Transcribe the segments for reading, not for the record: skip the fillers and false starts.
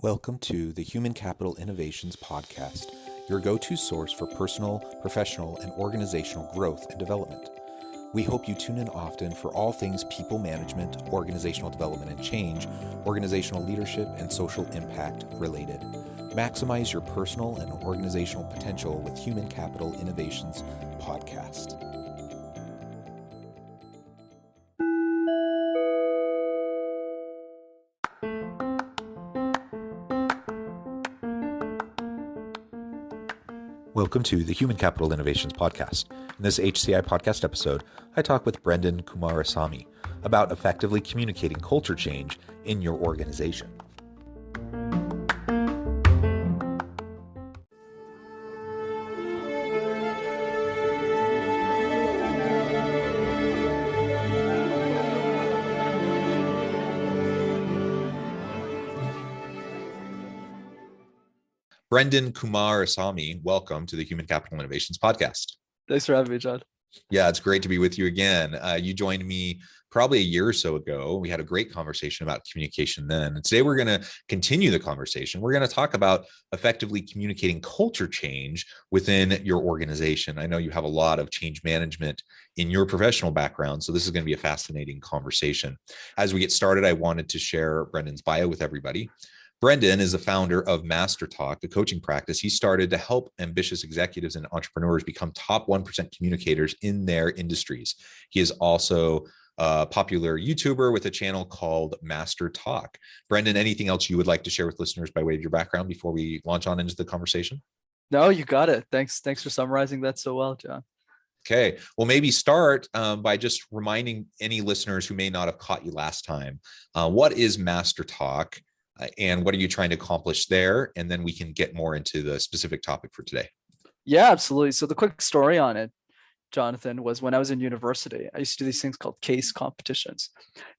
Welcome to the Human Capital Innovations Podcast, your go-to source for personal, professional, and organizational growth and development. We hope you tune in often for all things people management, organizational development and change, organizational leadership, and social impact related. Maximize your personal and organizational potential with Human Capital Innovations Podcast. Welcome to the Human Capital Innovations Podcast. In this HCI podcast episode, I talk with Brenden Kumarasamy about effectively communicating culture change in your organization. Brenden Kumarasamy, welcome to the Human Capital Innovations Podcast. Thanks for having me, John. Yeah, it's great to be with you again. You joined me probably a year or so ago. We had a great conversation about communication then. And today we're going to continue the conversation. We're going to talk about effectively communicating culture change within your organization. I know you have a lot of change management in your professional background, so this is going to be a fascinating conversation. As we get started, I wanted to share Brenden's bio with everybody. Brenden is the founder of Master Talk, the coaching practice he started to help ambitious executives and entrepreneurs become top 1% communicators in their industries. He is also a popular YouTuber with a channel called Master Talk. Brenden, anything else you would like to share with listeners by way of your background before we launch on into the conversation? No, you got it. Thanks for summarizing that so well, John. Okay, well, maybe start by just reminding any listeners who may not have caught you last time. What is Master Talk? And what are you trying to accomplish there? And then we can get more into the specific topic for today. Yeah, absolutely. So the quick story on it, Jonathan, was when I was in university, I used to do these things called case competitions.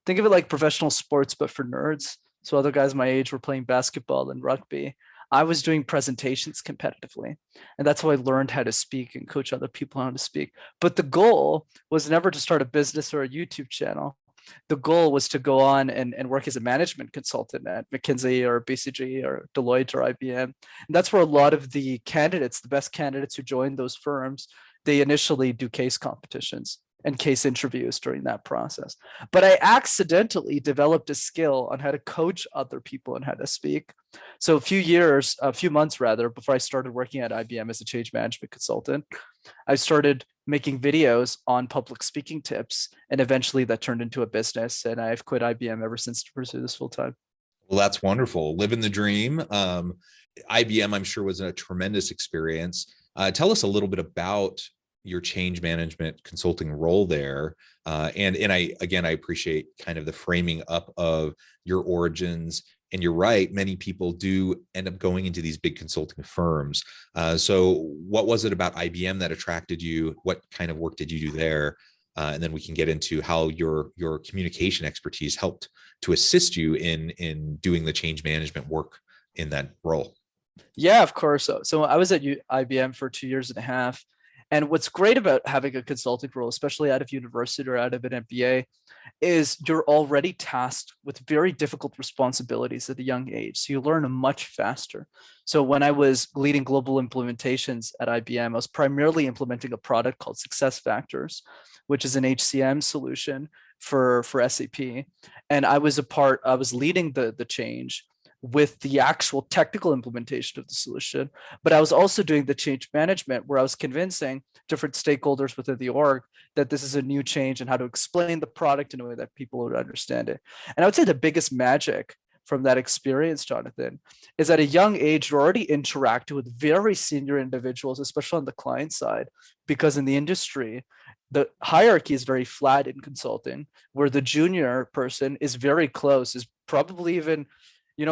Think of it like professional sports, but for nerds. So other guys my age were playing basketball and rugby. I was doing presentations competitively. And that's how I learned how to speak and coach other people how to speak. But the goal was never to start a business or a YouTube channel. The goal was to go on and work as a management consultant at McKinsey or BCG or Deloitte or IBM. And that's where a lot of the candidates, the best candidates who joined those firms, they initially do case competitions and case interviews during that process. But I accidentally developed a skill on how to coach other people and how to speak. So a few months before I started working at IBM as a change management consultant, I started making videos on public speaking tips, and eventually that turned into a business. And I've quit IBM ever since to pursue this full time. Well, that's wonderful. Living the dream. IBM, I'm sure, was a tremendous experience. Tell us a little bit about your change management consulting role there. And I appreciate kind of the framing up of your origins. And you're right, many people do end up going into these big consulting firms. So what was it about IBM that attracted you? What kind of work did you do there? And then we can get into how your communication expertise helped to assist you in doing the change management work in that role. Yeah, of course. So I was at IBM for 2.5 years. And what's great about having a consulting role, especially out of university or out of an MBA, is you're already tasked with very difficult responsibilities at a young age. So you learn much faster. So when I was leading global implementations at IBM, I was primarily implementing a product called SuccessFactors, which is an HCM solution for SAP. And I was leading the change with the actual technical implementation of the solution, but I was also doing the change management where I was convincing different stakeholders within the org that this is a new change and how to explain the product in a way that people would understand it. And I would say the biggest magic from that experience, Jonathan, is at a young age, you're already interacting with very senior individuals, especially on the client side, because in the industry, the hierarchy is very flat in consulting, where the junior person is very close, is probably even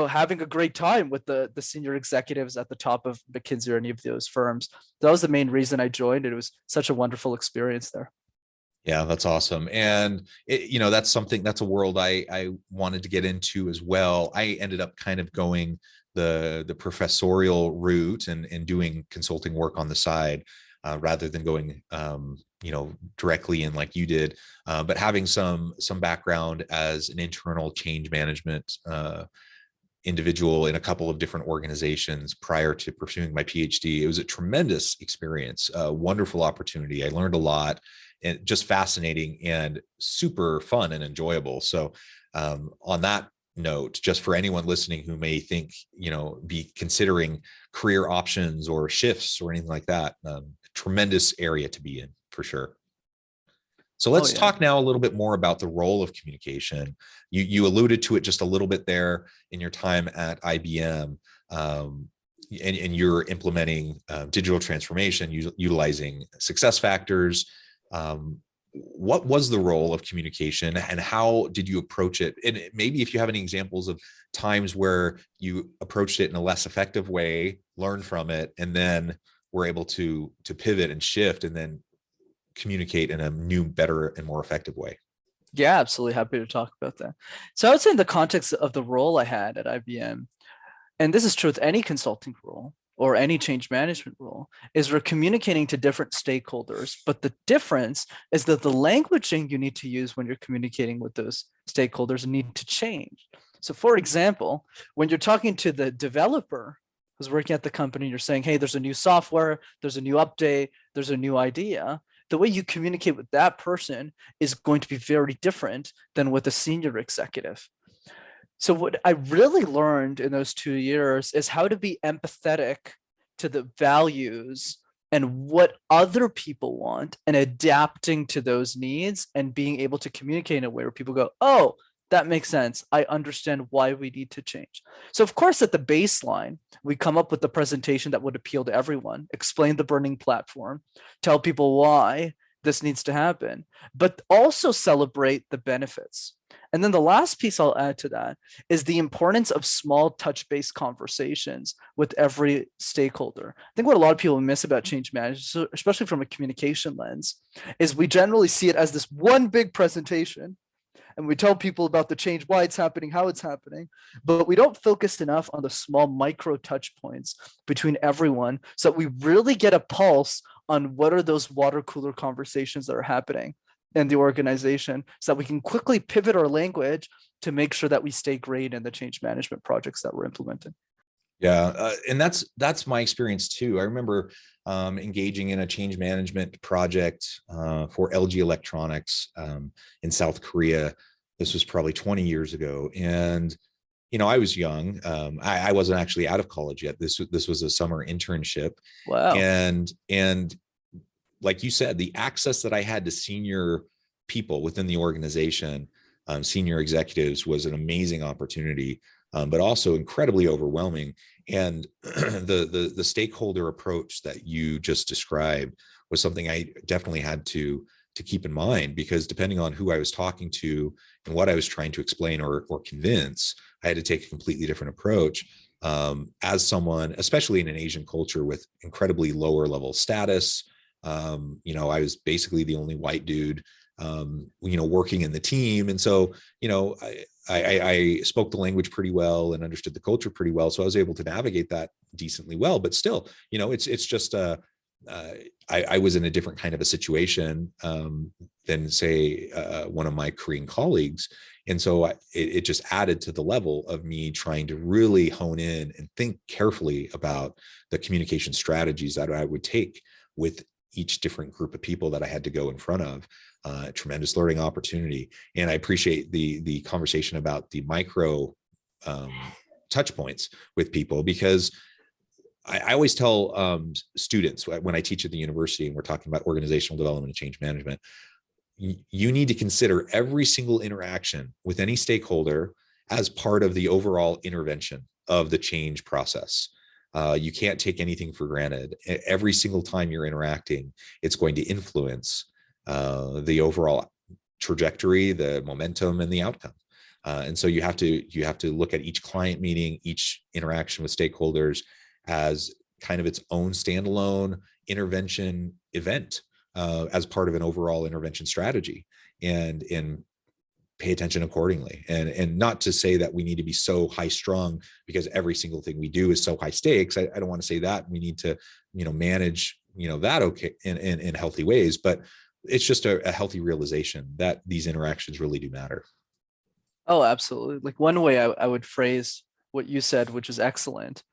having a great time with the senior executives at the top of McKinsey or any of those firms. That was the main reason I joined. It was such a wonderful experience there. Yeah, that's awesome. And that's a world I wanted to get into as well. I ended up kind of going the professorial route and doing consulting work on the side rather than going directly in like you did, but having some background as an internal change management individual in a couple of different organizations prior to pursuing my PhD. It was a tremendous experience, a wonderful opportunity. I learned a lot, and just fascinating and super fun and enjoyable. So on that note, just for anyone listening who may think, be considering career options or shifts or anything like that, tremendous area to be in for sure. So let's talk now a little bit more about the role of communication. You alluded to it just a little bit there in your time at IBM, and you're implementing digital transformation, utilizing success factors. What was the role of communication, and how did you approach it? And maybe if you have any examples of times where you approached it in a less effective way, learned from it, and then were able to pivot and shift and then communicate in a new, better, and more effective way. Yeah, absolutely happy to talk about that. So I would say in the context of the role I had at IBM, and this is true with any consulting role or any change management role, is we're communicating to different stakeholders. But the difference is that the languaging you need to use when you're communicating with those stakeholders need to change. So for example, when you're talking to the developer who's working at the company, you're saying, hey, there's a new software, there's a new update, there's a new idea. The way you communicate with that person is going to be very different than with a senior executive. So what I really learned in those 2 years is how to be empathetic to the values and what other people want, and adapting to those needs and being able to communicate in a way where people go, oh, that makes sense. I understand why we need to change. So of course, at the baseline, we come up with the presentation that would appeal to everyone, explain the burning platform, tell people why this needs to happen, but also celebrate the benefits. And then the last piece I'll add to that is the importance of small touch-based conversations with every stakeholder. I think what a lot of people miss about change management, especially from a communication lens, is we generally see it as this one big presentation, and we tell people about the change, why it's happening, how it's happening, but we don't focus enough on the small micro touch points between everyone so that we really get a pulse on what are those water cooler conversations that are happening in the organization, so that we can quickly pivot our language to make sure that we stay great in the change management projects that we're implementing. Yeah, and that's my experience too. I remember engaging in a change management project for LG Electronics in South Korea. This was probably 20 years ago, and I was young. I wasn't actually out of college yet. This was a summer internship. Wow. And like you said, the access that I had to senior people within the organization, senior executives, was an amazing opportunity, but also incredibly overwhelming. And the stakeholder approach that you just described was something I definitely had to keep in mind, because depending on who I was talking to and what I was trying to explain or convince, I had to take a completely different approach. As someone, especially in an Asian culture with incredibly lower level status, I was basically the only white dude, working in the team. And so, I spoke the language pretty well and understood the culture pretty well. So I was able to navigate that decently well, but still, it's just, I was in a different kind of a situation than say one of my Korean colleagues. And so it just added to the level of me trying to really hone in and think carefully about the communication strategies that I would take with each different group of people that I had to go in front of. Tremendous learning opportunity. And I appreciate the conversation about the micro touch points with people, because I always tell students when I teach at the university and we're talking about organizational development and change management, you need to consider every single interaction with any stakeholder as part of the overall intervention of the change process. You can't take anything for granted. Every single time you're interacting, it's going to influence the overall trajectory, the momentum, and the outcome. And so you have to look at each client meeting, each interaction with stakeholders as kind of its own standalone intervention event, as part of an overall intervention strategy, and pay attention accordingly. And not to say that we need to be so high strung because every single thing we do is so high stakes. I don't want to say that. We need to, manage, that okay in healthy ways, but it's just a healthy realization that these interactions really do matter. Oh, absolutely. Like one way I would phrase what you said, which is excellent,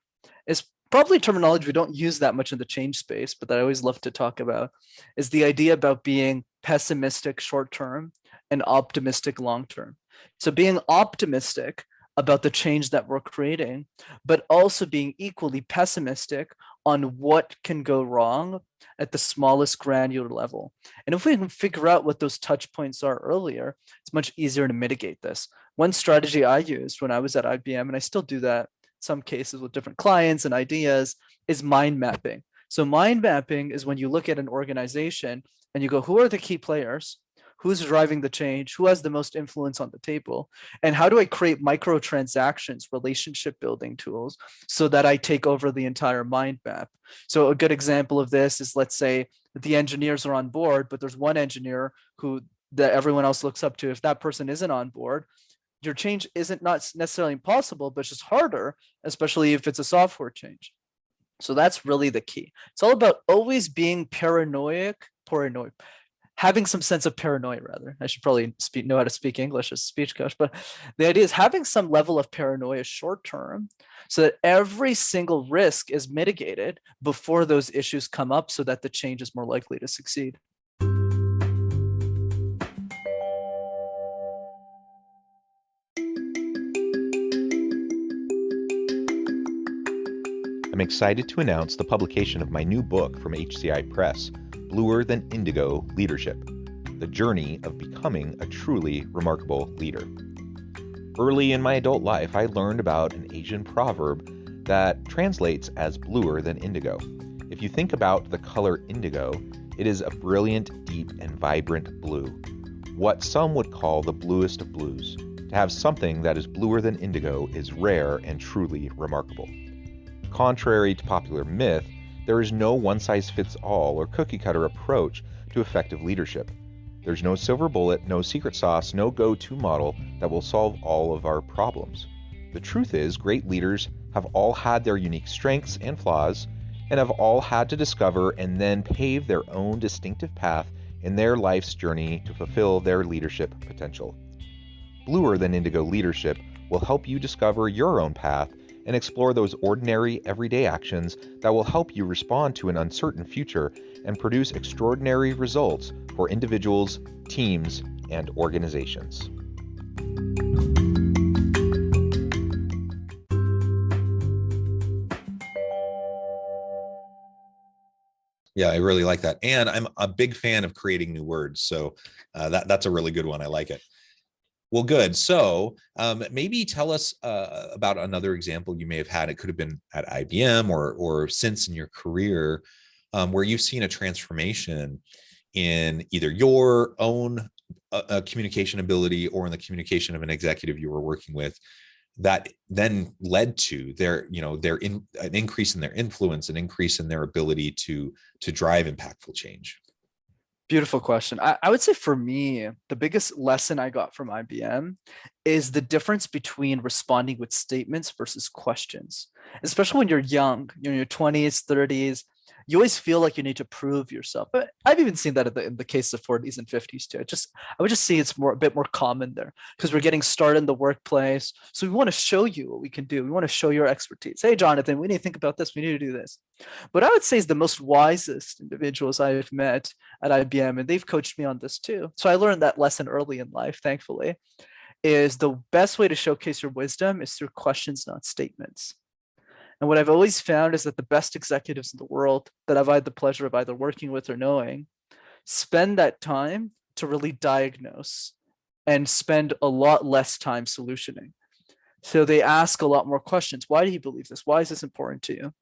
is probably terminology we don't use that much in the change space, but that I always love to talk about, is the idea about being pessimistic short term and optimistic long term. So being optimistic about the change that we're creating, but also being equally pessimistic on what can go wrong at the smallest granular level. And if we can figure out what those touch points are earlier, it's much easier to mitigate this. One strategy I used when I was at IBM, and I still do that in some cases with different clients and ideas, is mind mapping. So mind mapping is when you look at an organization and you go, who are the key players? Who's driving the change? Who has the most influence on the table? And how do I create microtransactions, relationship building tools, so that I take over the entire mind map? So a good example of this is, let's say the engineers are on board, but there's one engineer who that everyone else looks up to. If that person isn't on board, your change isn't not necessarily impossible, but it's just harder, especially if it's a software change. So that's really the key. It's all about always being paranoid, having some sense of paranoia, rather. I should probably know how to speak English as a speech coach, but the idea is having some level of paranoia short term so that every single risk is mitigated before those issues come up so that the change is more likely to succeed. I'm excited to announce the publication of my new book from HCI Press, Bluer Than Indigo Leadership: The Journey of Becoming a Truly Remarkable Leader. Early in my adult life, I learned about an Asian proverb that translates as bluer than indigo. If you think about the color indigo, it is a brilliant, deep, and vibrant blue, what some would call the bluest of blues. To have something that is bluer than indigo is rare and truly remarkable. Contrary to popular myth, there is no one-size-fits-all or cookie-cutter approach to effective leadership. There's no silver bullet, no secret sauce, no go-to model that will solve all of our problems. The truth is, great leaders have all had their unique strengths and flaws, and have all had to discover and then pave their own distinctive path in their life's journey to fulfill their leadership potential. Bluer Than Indigo Leadership will help you discover your own path and explore those ordinary, everyday actions that will help you respond to an uncertain future and produce extraordinary results for individuals, teams, and organizations. Yeah, I really like that. And I'm a big fan of creating new words. So that's a really good one. I like it. Well, good. So maybe tell us about another example you may have had. It could have been at IBM or since in your career where you've seen a transformation in either your own communication ability or in the communication of an executive you were working with that then led to an increase in their influence, an increase in their ability to drive impactful change. Beautiful question. I would say for me, the biggest lesson I got from IBM is the difference between responding with statements versus questions. Especially when you're young, you're in your 20s, 30s, you always feel like you need to prove yourself. But I've even seen that in the case of 40s and 50s too. I would just see it's a bit more common there because we're getting started in the workplace. So we want to show you what we can do. We want to show your expertise. Hey, Jonathan, we need to think about this. We need to do this. But I would say is the most wisest individuals I've met at IBM, and they've coached me on this too. So I learned that lesson early in life, thankfully, is the best way to showcase your wisdom is through questions, not statements. And what I've always found is that the best executives in the world that I've had the pleasure of either working with or knowing spend that time to really diagnose and spend a lot less time solutioning. So they ask a lot more questions. Why do you believe this? Why is this important to you?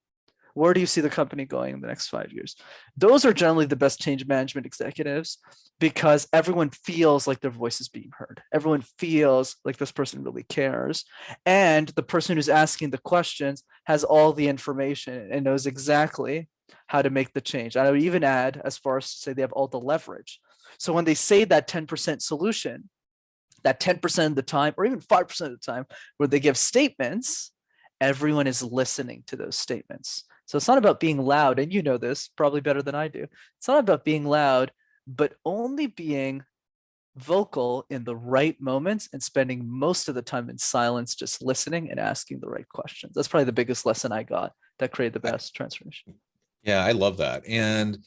Where do you see the company going in the next 5 years? Those are generally the best change management executives because everyone feels like their voice is being heard. Everyone feels like this person really cares. And the person who's asking the questions has all the information and knows exactly how to make the change. I would even add, as far as to say they have all the leverage. So when they say that 10% solution, that 10% of the time, or even 5% of the time, where they give statements, everyone is listening to those statements. So it's not about being loud, and you know this probably better than I do. It's not about being loud, but only being vocal in the right moments and spending most of the time in silence, just listening and asking the right questions. That's probably the biggest lesson I got that created the best transformation. Yeah, I love that. And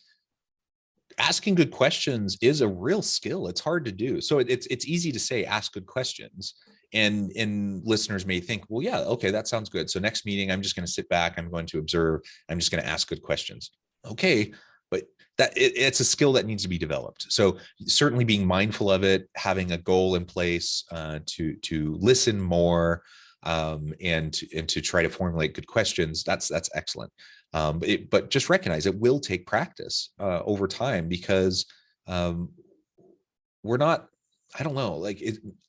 asking good questions is a real skill. It's hard to do. So it's easy to say, ask good questions. And listeners may think, well, yeah, okay, that sounds good. So next meeting, I'm just going to sit back. I'm going to observe. I'm just going to ask good questions. Okay. But it's a skill that needs to be developed. So certainly being mindful of it, having a goal in place to listen more, and to try to formulate good questions. That's excellent. But just recognize it will take practice over time, because we're not, I don't know, like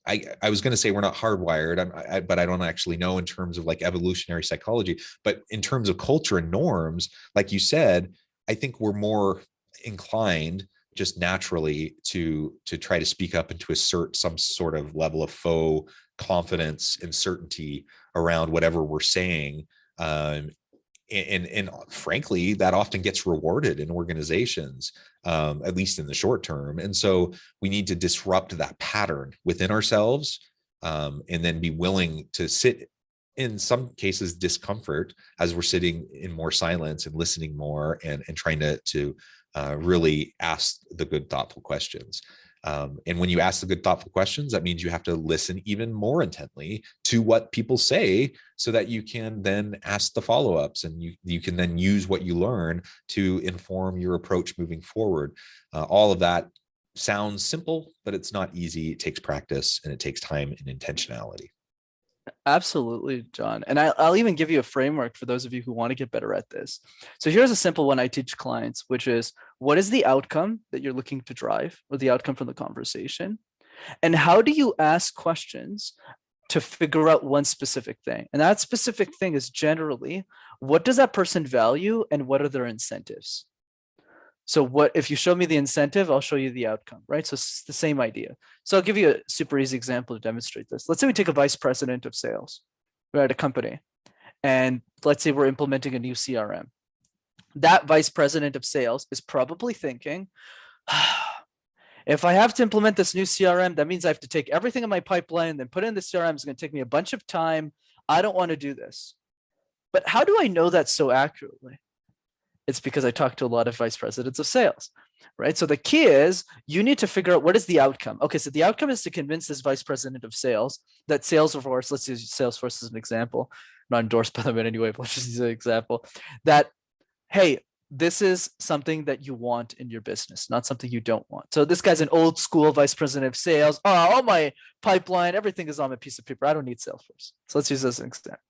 I was going to say we're not hardwired, but I don't actually know in terms of like evolutionary psychology, but in terms of culture and norms, like you said, I think we're more inclined just naturally to try to speak up and to assert some sort of level of faux confidence and certainty around whatever we're saying. And frankly, that often gets rewarded in organizations, at least in the short term. And so we need to disrupt that pattern within ourselves, and then be willing to sit, in some cases, discomfort as we're sitting in more silence and listening more, and trying to really ask the good, thoughtful questions. And when you ask the good, thoughtful questions, that means you have to listen even more intently to what people say, so that you can then ask the follow-ups, and you can then use what you learn to inform your approach moving forward. All of that sounds simple, but it's not easy. It takes practice, and it takes time and intentionality. Absolutely, John. And I'll even give you a framework for those of you who want to get better at this. So here's a simple one I teach clients, which is, what is the outcome that you're looking to drive, or the outcome from the conversation? And how do you ask questions to figure out one specific thing? And that specific thing is generally, what does that person value and what are their incentives? So what if you show me the incentive, I'll show you the outcome, right? So it's the same idea. So I'll give you a super easy example to demonstrate this. Let's say we take a vice president of sales. We're at a company, and let's say we're implementing a new CRM. That vice president of sales is probably thinking, if I have to implement this new CRM, that means I have to take everything in my pipeline and then put it in the CRM. It's going to take me a bunch of time. I don't want to do this. But how do I know that so accurately? It's because I talk to a lot of vice presidents of sales, right? So the key is, you need to figure out what is the outcome. Okay, so the outcome is to convince this vice president of sales that Salesforce, let's use Salesforce as an example, not endorsed by them in any way, but let's just use an example, that, hey, this is something that you want in your business, not something you don't want. So this guy's an old school vice president of sales. Oh, all my pipeline, everything is on a piece of paper. I don't need Salesforce. So let's use this as an example.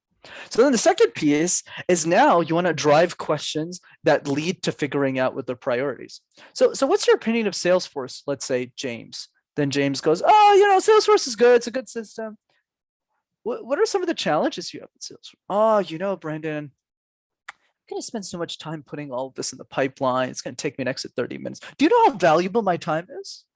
So then the second piece is, now you want to drive questions that lead to figuring out what their priorities. So what's your opinion of Salesforce? Let's say James. Then James goes, oh, Salesforce is good. It's a good system. What are some of the challenges you have with Salesforce? Oh, Brenden, I'm going to spend so much time putting all of this in the pipeline. It's going to take me an extra 30 minutes. Do you know how valuable my time is?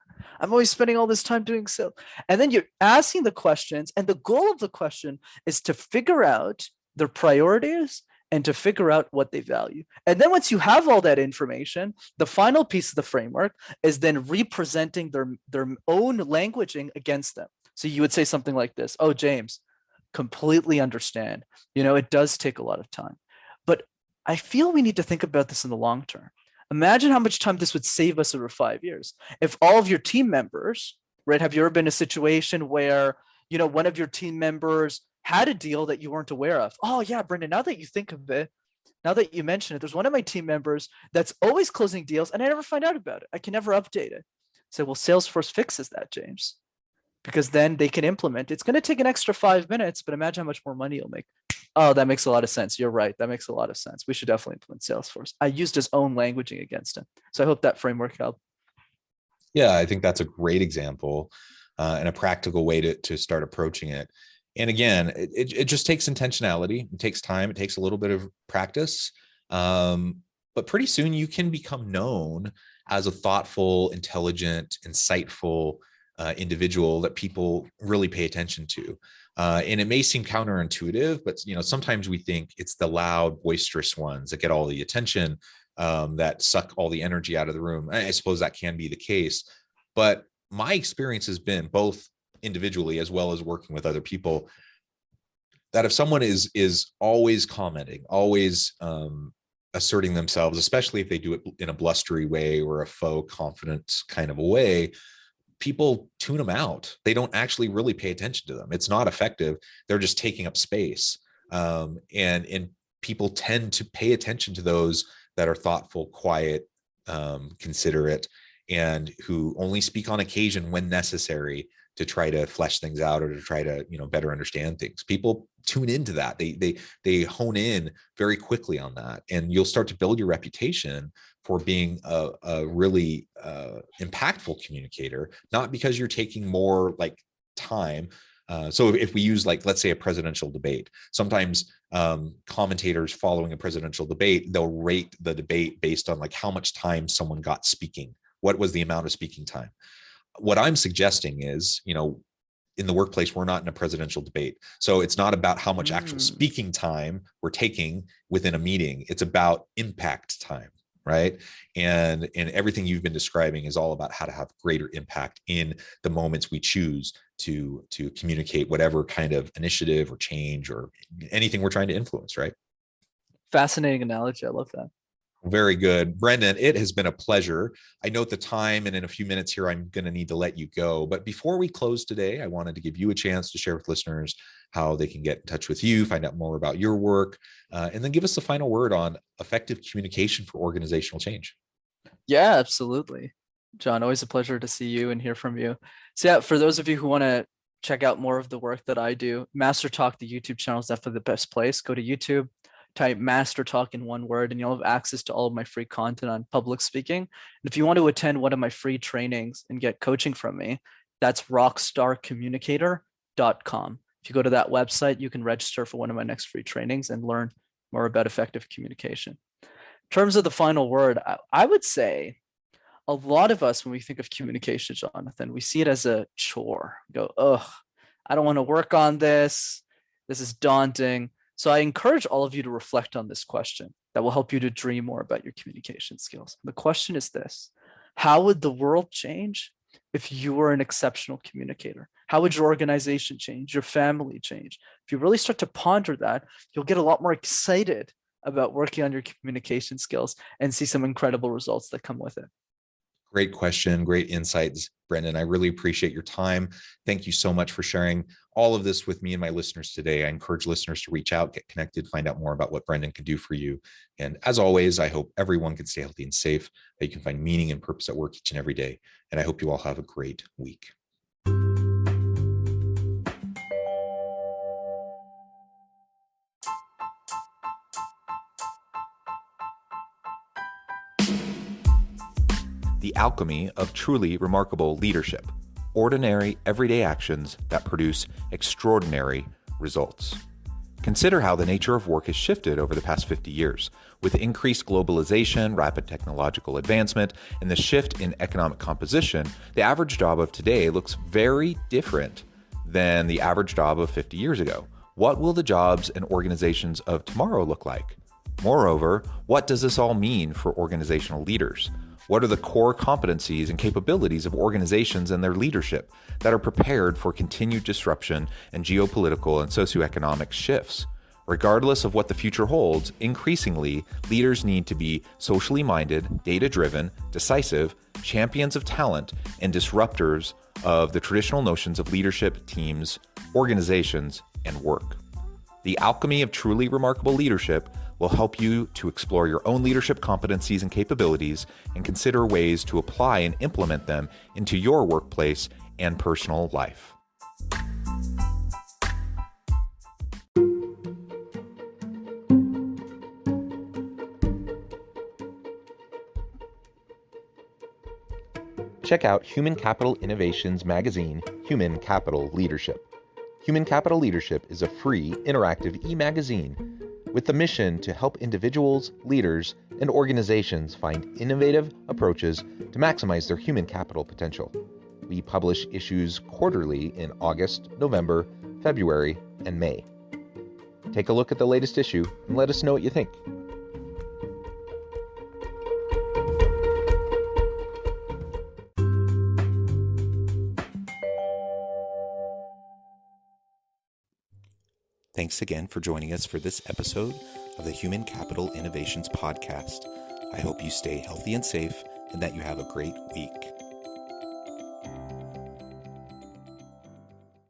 I'm always spending all this time doing sales. And then you're asking the questions, and the goal of the question is to figure out their priorities and to figure out what they value. And then once you have all that information, the final piece of the framework is then representing their own languaging against them. So you would say something like this: oh, James, completely understand. It does take a lot of time, but I feel we need to think about this in the long term. Imagine how much time this would save us over 5 years. If all of your team members, right, have you ever been in a situation where, one of your team members had a deal that you weren't aware of? Oh yeah, Brenden, now that you think of it, now that you mention it, there's one of my team members that's always closing deals and I never find out about it. I can never update it. So, well, Salesforce fixes that, James, because then they can implement. It's going to take an extra 5 minutes, but imagine how much more money you'll make. Oh, that makes a lot of sense. You're right. That makes a lot of sense. We should definitely implement Salesforce. I used his own languaging against him. So I hope that framework helped. Yeah, I think that's a great example, and a practical way to start approaching it. And again, it just takes intentionality. It takes time. It takes a little bit of practice. But pretty soon you can become known as a thoughtful, intelligent, insightful individual that people really pay attention to. And it may seem counterintuitive, but sometimes we think it's the loud, boisterous ones that get all the attention, that suck all the energy out of the room. I suppose that can be the case, but my experience has been, both individually as well as working with other people, that if someone is always commenting, always asserting themselves, especially if they do it in a blustery way or a faux confidence kind of a way, people tune them out. They don't actually really pay attention to them. It's not effective. They're just taking up space. And people tend to pay attention to those that are thoughtful, quiet, considerate, and who only speak on occasion when necessary to try to flesh things out or to try to, better understand things. People tune into that. They hone in very quickly on that, and you'll start to build your reputation for being a really impactful communicator, not because you're taking more like time. So if we use, like, let's say a presidential debate, sometimes commentators following a presidential debate, they'll rate the debate based on like how much time someone got speaking. What was the amount of speaking time? What I'm suggesting is, in the workplace, we're not in a presidential debate. So it's not about how much actual speaking time we're taking within a meeting. It's about impact time, right? And everything you've been describing is all about how to have greater impact in the moments we choose to communicate whatever kind of initiative or change or anything we're trying to influence, right? Fascinating analogy. I love that. Very good. Brenden, it has been a pleasure. I note the time, and in a few minutes here, I'm going to need to let you go. But before we close today, I wanted to give you a chance to share with listeners how they can get in touch with you, find out more about your work, and then give us the final word on effective communication for organizational change. Yeah, absolutely. John, always a pleasure to see you and hear from you. So yeah, for those of you who want to check out more of the work that I do, Master Talk, the YouTube channel, is definitely the best place. Go to YouTube, type Master Talk in one word, and you'll have access to all of my free content on public speaking. And if you want to attend one of my free trainings and get coaching from me, that's rockstarcommunicator.com. If you go to that website, you can register for one of my next free trainings and learn more about effective communication. In terms of the final word, I would say a lot of us, when we think of communication, Jonathan, we see it as a chore. We go, ugh, I don't want to work on this. This is daunting. So I encourage all of you to reflect on this question that will help you to dream more about your communication skills. The question is this: how would the world change if you were an exceptional communicator? How would your organization change, your family change? If you really start to ponder that, you'll get a lot more excited about working on your communication skills and see some incredible results that come with it. Great question, great insights, Brenden. I really appreciate your time. Thank you so much for sharing all of this with me and my listeners today. I encourage listeners to reach out, get connected, find out more about what Brenden can do for you. And as always, I hope everyone can stay healthy and safe, that you can find meaning and purpose at work each and every day. And I hope you all have a great week. The alchemy of truly remarkable leadership. Ordinary, everyday actions that produce extraordinary results. Consider how the nature of work has shifted over the past 50 years. With increased globalization, rapid technological advancement, and the shift in economic composition, the average job of today looks very different than the average job of 50 years ago. What will the jobs and organizations of tomorrow look like? Moreover, what does this all mean for organizational leaders? What are the core competencies and capabilities of organizations and their leadership that are prepared for continued disruption and geopolitical and socioeconomic shifts? Regardless of what the future holds, increasingly, leaders need to be socially minded, data-driven, decisive, champions of talent, and disruptors of the traditional notions of leadership, teams, organizations, and work. The alchemy of truly remarkable leadership will help you to explore your own leadership competencies and capabilities and consider ways to apply and implement them into your workplace and personal life. Check out Human Capital Innovations magazine, Human Capital Leadership. Human Capital Leadership is a free, interactive e-magazine with the mission to help individuals, leaders, and organizations find innovative approaches to maximize their human capital potential. We publish issues quarterly in August, November, February, and May. Take a look at the latest issue and let us know what you think. Thanks again for joining us for this episode of the Human Capital Innovations Podcast. I hope you stay healthy and safe and that you have a great week.